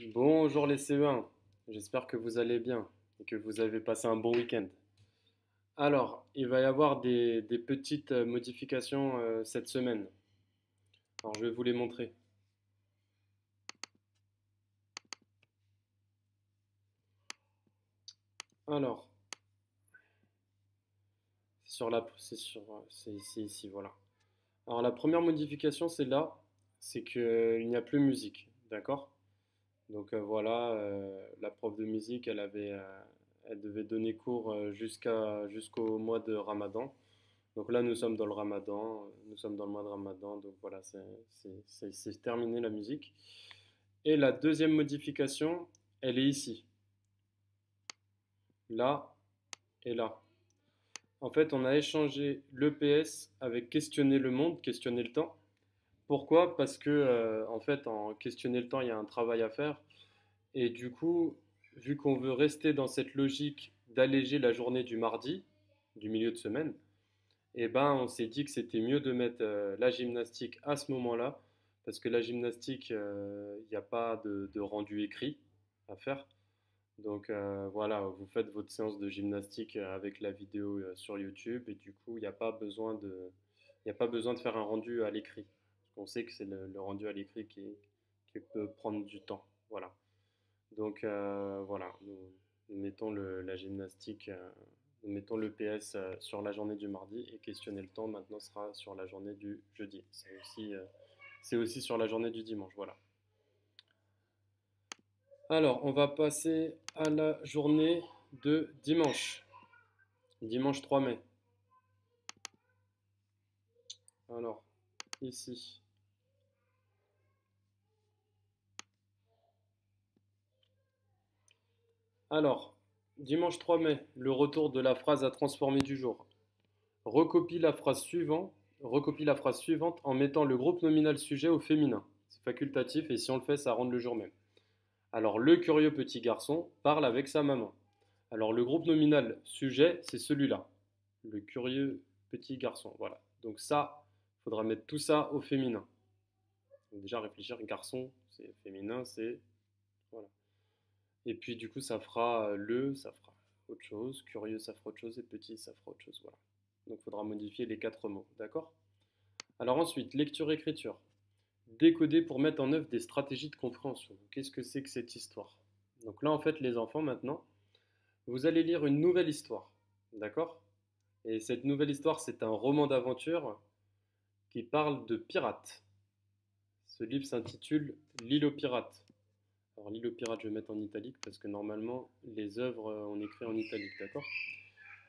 Bonjour les CE1, j'espère que vous allez bien et que vous avez passé un bon week-end. Alors, il va y avoir des petites modifications cette semaine. Alors, je vais vous les montrer. Alors, c'est ici, voilà. Alors, la première modification, c'est là, c'est qu'il n'y a plus musique, d'accord? Donc voilà, la prof de musique, elle devait donner cours jusqu'au mois de Ramadan. Donc là, nous sommes dans le Ramadan, nous sommes dans le mois de Ramadan, donc voilà, c'est terminé la musique. Et la deuxième modification, elle est ici, là et là. En fait, on a échangé l'EPS avec questionner le monde, questionner le temps. Pourquoi? Parce que, en fait, en questionner le temps, il y a un travail à faire. Et du coup, vu qu'on veut rester dans cette logique d'alléger la journée du mardi, du milieu de semaine, et ben, on s'est dit que c'était mieux de mettre la gymnastique à ce moment-là, parce que la gymnastique, il n'y a pas de rendu écrit à faire. Donc voilà, vous faites votre séance de gymnastique avec la vidéo sur YouTube, et du coup, il n'y a pas besoin de faire un rendu à l'écrit. Parce qu'on sait que c'est le rendu à l'écrit qui peut prendre du temps. Voilà. Donc voilà, nous mettons la gymnastique, nous mettons le PS sur la journée du mardi et questionner le temps maintenant sera sur la journée du jeudi. C'est aussi sur la journée du dimanche, voilà. Alors, on va passer à la journée de dimanche, dimanche 3 mai. Alors, ici. Alors, dimanche 3 mai, le retour de la phrase à transformer du jour. Recopie la phrase suivante, recopie la phrase suivante en mettant le groupe nominal sujet au féminin. C'est facultatif et si on le fait, ça rentre le jour même. Alors, le curieux petit garçon parle avec sa maman. Alors, le groupe nominal sujet, c'est celui-là. Le curieux petit garçon. Voilà. Donc, ça, il faudra mettre tout ça au féminin. Donc, déjà, réfléchir, garçon, c'est féminin, c'est. Voilà. Et puis, du coup, ça fera ça fera autre chose. Curieux, ça fera autre chose. Et petit, ça fera autre chose. Voilà. Donc, il faudra modifier les quatre mots. D'accord? Alors, ensuite, lecture-écriture. Décoder pour mettre en œuvre des stratégies de compréhension. Qu'est-ce que c'est que cette histoire? Donc là, en fait, les enfants, maintenant, vous allez lire une nouvelle histoire. D'accord? Et cette nouvelle histoire, c'est un roman d'aventure qui parle de pirates. Ce livre s'intitule L'île aux pirates. Alors, L'île aux pirates, je vais mettre en italique parce que normalement, les œuvres, on écrit en italique. D'accord?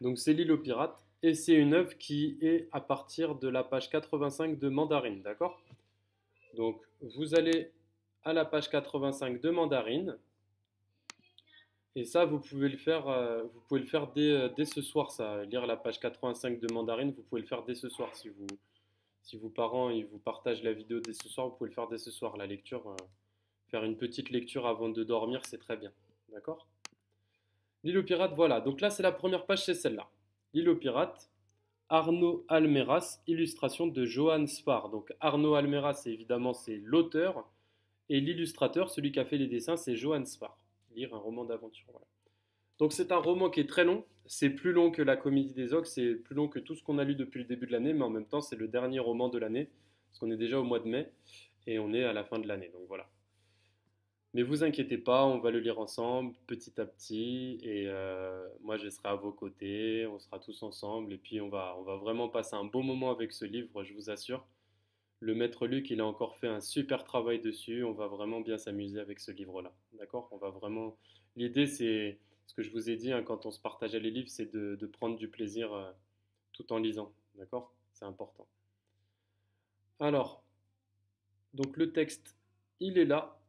Donc, c'est L'île aux pirates et c'est une œuvre qui est à partir de la page 85 de Mandarine. D'accord? Donc, vous allez à la page 85 de Mandarine. Et ça, vous pouvez le faire dès ce soir, ça. Lire la page 85 de Mandarine, vous pouvez le faire dès ce soir. Si vos parents ils vous partagent la vidéo dès ce soir, vous pouvez le faire dès ce soir. La lecture, faire une petite lecture avant de dormir, c'est très bien. D'accord? L'île aux pirates, voilà. Donc là, c'est la première page, c'est celle-là. L'île aux pirates, Arnaud Almeras, illustration de Johan Spar. Donc Arnaud Almeras, évidemment, c'est l'auteur. Et l'illustrateur, celui qui a fait les dessins, c'est Johan Spar. Lire un roman d'aventure. Voilà. Donc c'est un roman qui est très long. C'est plus long que la Comédie des Ogres, c'est plus long que tout ce qu'on a lu depuis le début de l'année, mais en même temps, c'est le dernier roman de l'année, parce qu'on est déjà au mois de mai et on est à la fin de l'année. Donc voilà. Mais vous inquiétez pas, on va le lire ensemble, petit à petit, et moi je serai à vos côtés, on sera tous ensemble, et puis on va vraiment passer un beau moment avec ce livre, je vous assure. Le maître Luc, il a encore fait un super travail dessus. On va vraiment bien s'amuser avec ce livre-là. D'accord? On va vraiment. L'idée, c'est ce que je vous ai dit hein, quand on se partageait les livres, c'est de prendre du plaisir tout en lisant. D'accord? C'est important. Alors, donc le texte, il est là.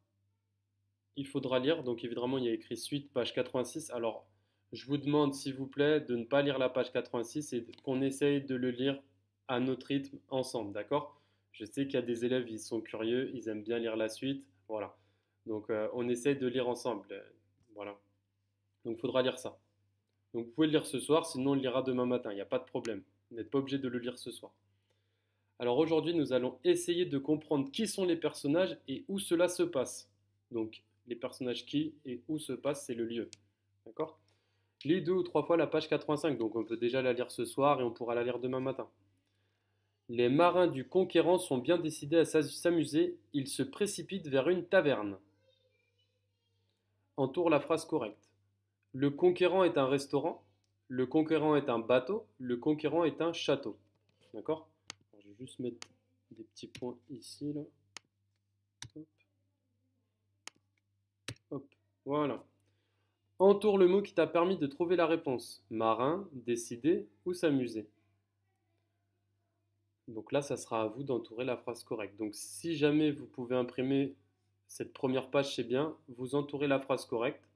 Il faudra lire. Donc évidemment, il y a écrit suite, page 86. Alors, je vous demande, s'il vous plaît, de ne pas lire la page 86 et qu'on essaye de le lire à notre rythme ensemble. D'accord? Je sais qu'il y a des élèves, ils sont curieux, ils aiment bien lire la suite. Voilà. Donc, on essaye de lire ensemble. Voilà. Donc, il faudra lire ça. Donc, vous pouvez le lire ce soir, sinon on le lira demain matin. Il n'y a pas de problème. Vous n'êtes pas obligé de le lire ce soir. Alors, aujourd'hui, nous allons essayer de comprendre qui sont les personnages et où cela se passe. Donc, les personnages qui et où se passent, c'est le lieu. D'accord? Lis 2 ou 3 fois la page 85, donc on peut déjà la lire ce soir et on pourra la lire demain matin. Les marins du Conquérant sont bien décidés à s'amuser, ils se précipitent vers une taverne. Entoure la phrase correcte. Le Conquérant est un restaurant, le Conquérant est un bateau, le Conquérant est un château. D'accord? Je vais juste mettre des petits points ici, là. Hop. Hop. Voilà. Entoure le mot qui t'a permis de trouver la réponse. Marin, décider ou s'amuser. Donc là, ça sera à vous d'entourer la phrase correcte. Donc si jamais vous pouvez imprimer cette première page, c'est bien. Vous entourez la phrase correcte.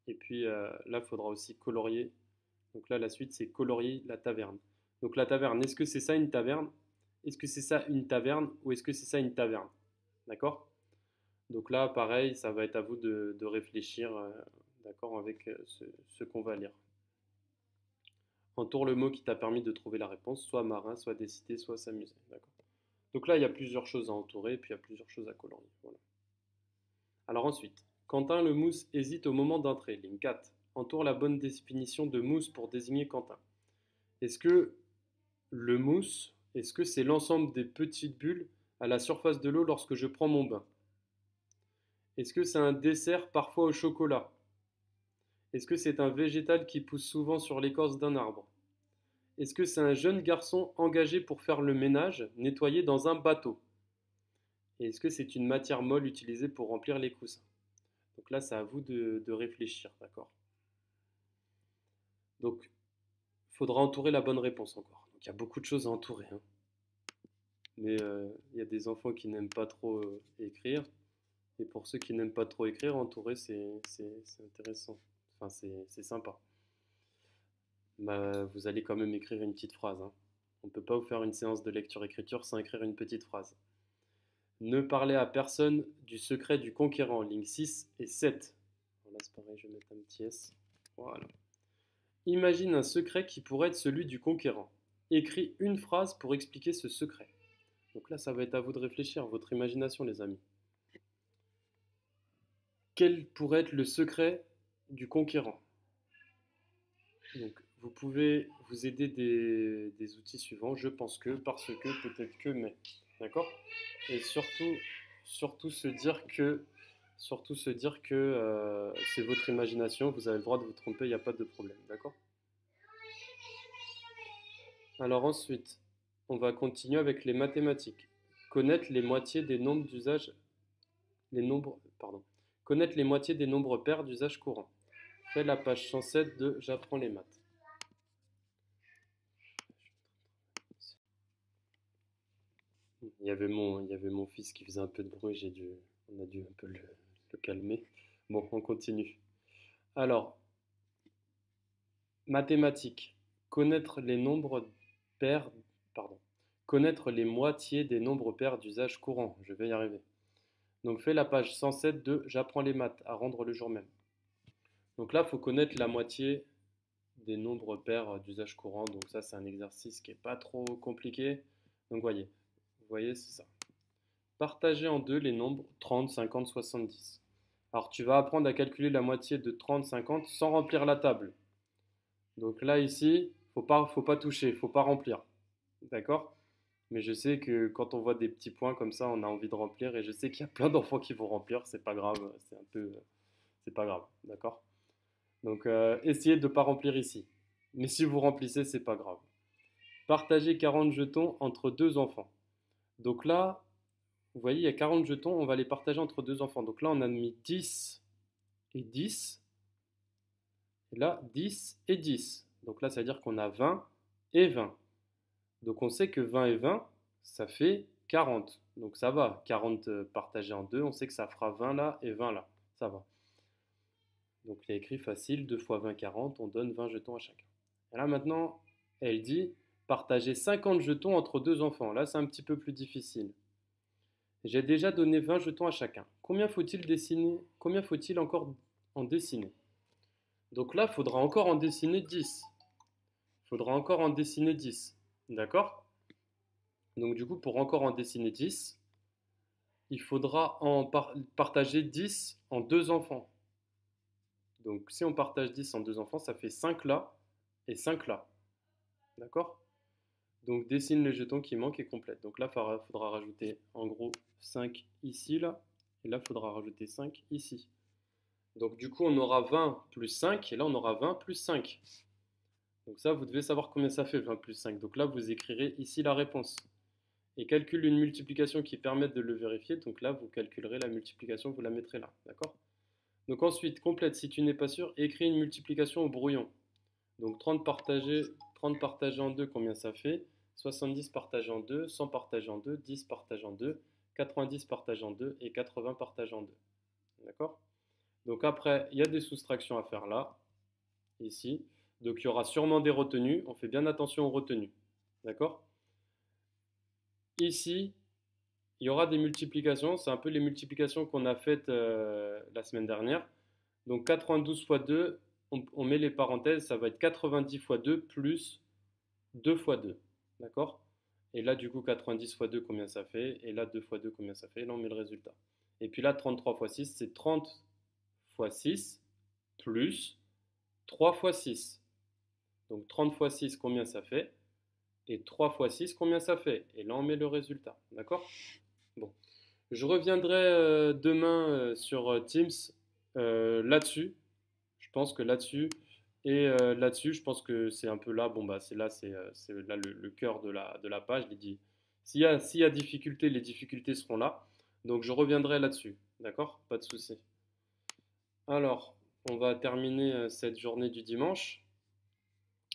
Et puis là, il faudra aussi colorier. Donc là, la suite, c'est colorier la taverne. Donc la taverne, est-ce que c'est ça une taverne? Est-ce que c'est ça une taverne ou est-ce que c'est ça une taverne? D'accord? Donc là, pareil, ça va être à vous de réfléchir, d'accord, avec ce qu'on va lire. Entoure le mot qui t'a permis de trouver la réponse, soit marin, soit décider, soit s'amuser. D'accord. Donc là, il y a plusieurs choses à entourer, et puis il y a plusieurs choses à colorier. Voilà. Alors ensuite, Quentin le mousse hésite au moment d'entrer. Ligne 4. Entoure la bonne définition de mousse pour désigner Quentin. Est-ce que le mousse, est-ce que c'est l'ensemble des petites bulles à la surface de l'eau lorsque je prends mon bain? Est-ce que c'est un dessert parfois au chocolat? Est-ce que c'est un végétal qui pousse souvent sur l'écorce d'un arbre? Est-ce que c'est un jeune garçon engagé pour faire le ménage, nettoyer dans un bateau? Et est-ce que c'est une matière molle utilisée pour remplir les coussins? Donc là, c'est à vous de réfléchir, d'accord? Donc, il faudra entourer la bonne réponse encore. Donc il y a beaucoup de choses à entourer, hein. Mais il y a des enfants qui n'aiment pas trop écrire. Et pour ceux qui n'aiment pas trop écrire, entourer, c'est intéressant. Enfin, c'est sympa. Bah, vous allez quand même écrire une petite phrase, hein. On ne peut pas vous faire une séance de lecture-écriture sans écrire une petite phrase. Ne parlez à personne du secret du conquérant, lignes 6 et 7. Là, c'est pareil, je vais mettre un petit S. Voilà. Imagine un secret qui pourrait être celui du conquérant. Écris une phrase pour expliquer ce secret. Donc là, ça va être à vous de réfléchir, votre imagination, les amis. Quel pourrait être le secret du conquérant? Donc, vous pouvez vous aider des outils suivants. Je pense que, parce que, peut-être que, mais. D'accord? Et surtout se dire que c'est votre imagination, vous avez le droit de vous tromper, il n'y a pas de problème. D'accord? Alors ensuite, on va continuer avec les mathématiques. Connaître les moitiés des nombres d'usage, Connaître les moitiés des nombres pairs d'usage courant. Fais la page 107 de J'apprends les maths. Il y avait mon fils qui faisait un peu de bruit, on a dû un peu le calmer. Bon, on continue. Alors, mathématiques. Connaître les nombres pairs, pardon. Connaître les moitiés des nombres pairs d'usage courant. Je vais y arriver. Donc, fais la page 107 de J'apprends les maths à rendre le jour même. Donc là, il faut connaître la moitié des nombres pairs d'usage courant. Donc ça, c'est un exercice qui n'est pas trop compliqué. Donc voyez, c'est ça. Partager en deux les nombres 30, 50, 70. Alors tu vas apprendre à calculer la moitié de 30, 50 sans remplir la table. Donc là, ici, faut pas toucher, faut pas remplir. D'accord? Mais je sais que quand on voit des petits points comme ça, on a envie de remplir. Et je sais qu'il y a plein d'enfants qui vont remplir. C'est pas grave, c'est pas grave. D'accord? Donc essayez de ne pas remplir ici. Mais si vous remplissez, c'est pas grave. Partager 40 jetons entre deux enfants. Donc là, vous voyez, il y a 40 jetons, on va les partager entre deux enfants. Donc là, on a mis 10 et 10. Et là, 10 et 10. Donc là, ça veut dire qu'on a 20 et 20. Donc on sait que 20 et 20, ça fait 40. Donc ça va, 40 partagé en deux, on sait que ça fera 20 là et 20 là. Ça va. Donc il y a écrit facile, 2 fois 20, 40, on donne 20 jetons à chacun. Et là maintenant, elle dit partager 50 jetons entre deux enfants. Là, c'est un petit peu plus difficile. J'ai déjà donné 20 jetons à chacun. Combien faut-il dessiner? Combien faut-il encore en dessiner? Donc là, il faudra encore en dessiner 10. Il faudra encore en dessiner 10. D'accord? Donc du coup, pour encore en dessiner 10, il faudra partager 10 en deux enfants. Donc si on partage 10 en deux enfants, ça fait 5 là et 5 là. D'accord? Donc dessine les jetons qui manquent et complète. Donc là, il faudra rajouter en gros 5 ici, là. Et là, il faudra rajouter 5 ici. Donc du coup, on aura 20 plus 5. Et là, on aura 20 plus 5. Donc ça, vous devez savoir combien ça fait, 20 plus 5. Donc là, vous écrirez ici la réponse. Et calcule une multiplication qui permette de le vérifier. Donc là, vous calculerez la multiplication, vous la mettrez là. D'accord? Donc ensuite, complète. Si tu n'es pas sûr, écris une multiplication au brouillon. Donc 30 partagé en 2, combien ça fait? 70 partagé en 2, 100 partagé en 2, 10 partagé en 2, 90 partagé en 2 et 80 partagé en 2. D'accord? Donc après, il y a des soustractions à faire là, ici. Donc il y aura sûrement des retenues. On fait bien attention aux retenues. D'accord? Ici, il y aura des multiplications. C'est un peu les multiplications qu'on a faites la semaine dernière. Donc 92 fois 2, on met les parenthèses, ça va être 90 fois 2 plus 2 fois 2. D'accord? Et là, du coup, 90 fois 2, combien ça fait? Et là, 2 fois 2, combien ça fait? Et là, on met le résultat. Et puis là, 33 fois 6, c'est 30 fois 6 plus 3 fois 6. Donc 30 fois 6, combien ça fait? Et 3 fois 6, combien ça fait? Et là, on met le résultat. D'accord? Bon. Je reviendrai demain sur Teams là-dessus. Je pense que là-dessus. Et là-dessus, je pense que c'est un peu là. Bon, bah, c'est là, c'est là le cœur de la page. Il dit, s'il y a difficulté, les difficultés seront là. Donc, je reviendrai là-dessus. D'accord? Pas de souci. Alors, on va terminer cette journée du dimanche.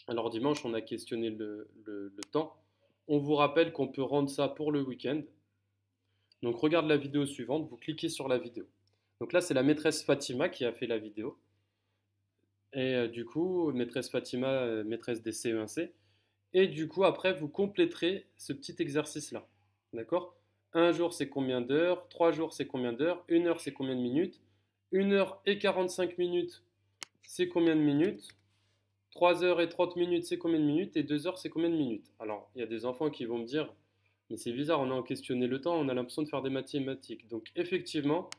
Alors, dimanche, on a questionné le temps. On vous rappelle qu'on peut rendre ça pour le week-end. Donc, regarde la vidéo suivante. Vous cliquez sur la vidéo. Donc là, c'est la maîtresse Fatima qui a fait la vidéo. Et du coup, maîtresse Fatima, maîtresse des CE1C. Et du coup, après, vous compléterez ce petit exercice-là. D'accord? Un jour, c'est combien d'heures? 3 jours, c'est combien d'heures? Une heure, c'est combien de minutes? 1 heure et 45 minutes, c'est combien de minutes? 3 heures et 30 minutes, c'est combien de minutes? Et 2 heures, c'est combien de minutes? Alors, il y a des enfants qui vont me dire, mais c'est bizarre, on a questionné le temps, on a l'impression de faire des mathématiques. Donc, effectivement,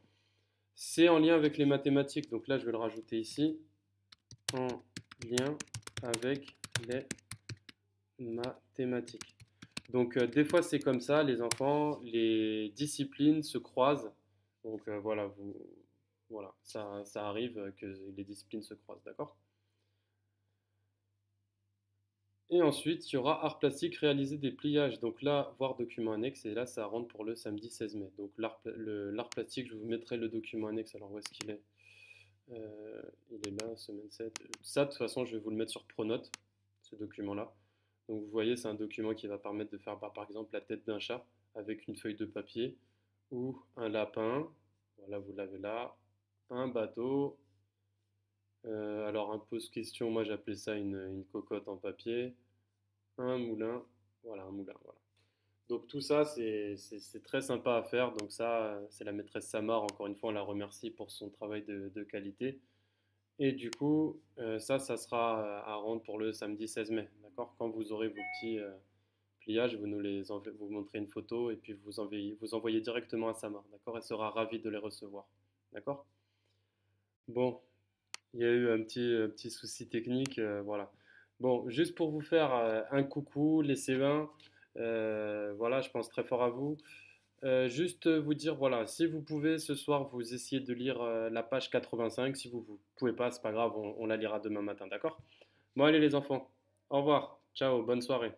c'est en lien avec les mathématiques. Donc là, je vais le rajouter ici. En lien avec les mathématiques. Donc des fois c'est comme ça, les enfants, les disciplines se croisent. Donc voilà, ça arrive que les disciplines se croisent, d'accord? Et ensuite, il y aura art plastique, réaliser des pliages. Donc là, voir document annexe, et là, ça rentre pour le samedi 16 mai. Donc l'art plastique, je vous mettrai le document annexe. Alors où est-ce qu'il est? Il est là, semaine 7. Ça, de toute façon, je vais vous le mettre sur Pronote, ce document-là. Donc vous voyez, c'est un document qui va permettre de faire par exemple la tête d'un chat avec une feuille de papier ou un lapin. Voilà, vous l'avez là. Un bateau. Alors un pose-question, moi j'appelais ça une cocotte en papier. Un moulin. Voilà, un moulin. Voilà. Donc tout ça, c'est très sympa à faire. Donc ça, c'est la maîtresse Samar. Encore une fois, on la remercie pour son travail de qualité. Et du coup, ça sera à rendre pour le samedi 16 mai. D'accord? Quand vous aurez vos petits pliages, vous montrez une photo et puis vous envoyez directement à Samar. D'accord? Elle sera ravie de les recevoir. D'accord? Bon, il y a eu un petit souci technique. Voilà. Bon, juste pour vous faire un coucou, les C20, voilà, je pense très fort à vous. Juste vous dire, voilà, si vous pouvez ce soir, vous essayez de lire la page 85. Si vous ne pouvez pas, c'est pas grave, on la lira demain matin, d'accord? Bon, allez les enfants, au revoir, ciao, bonne soirée.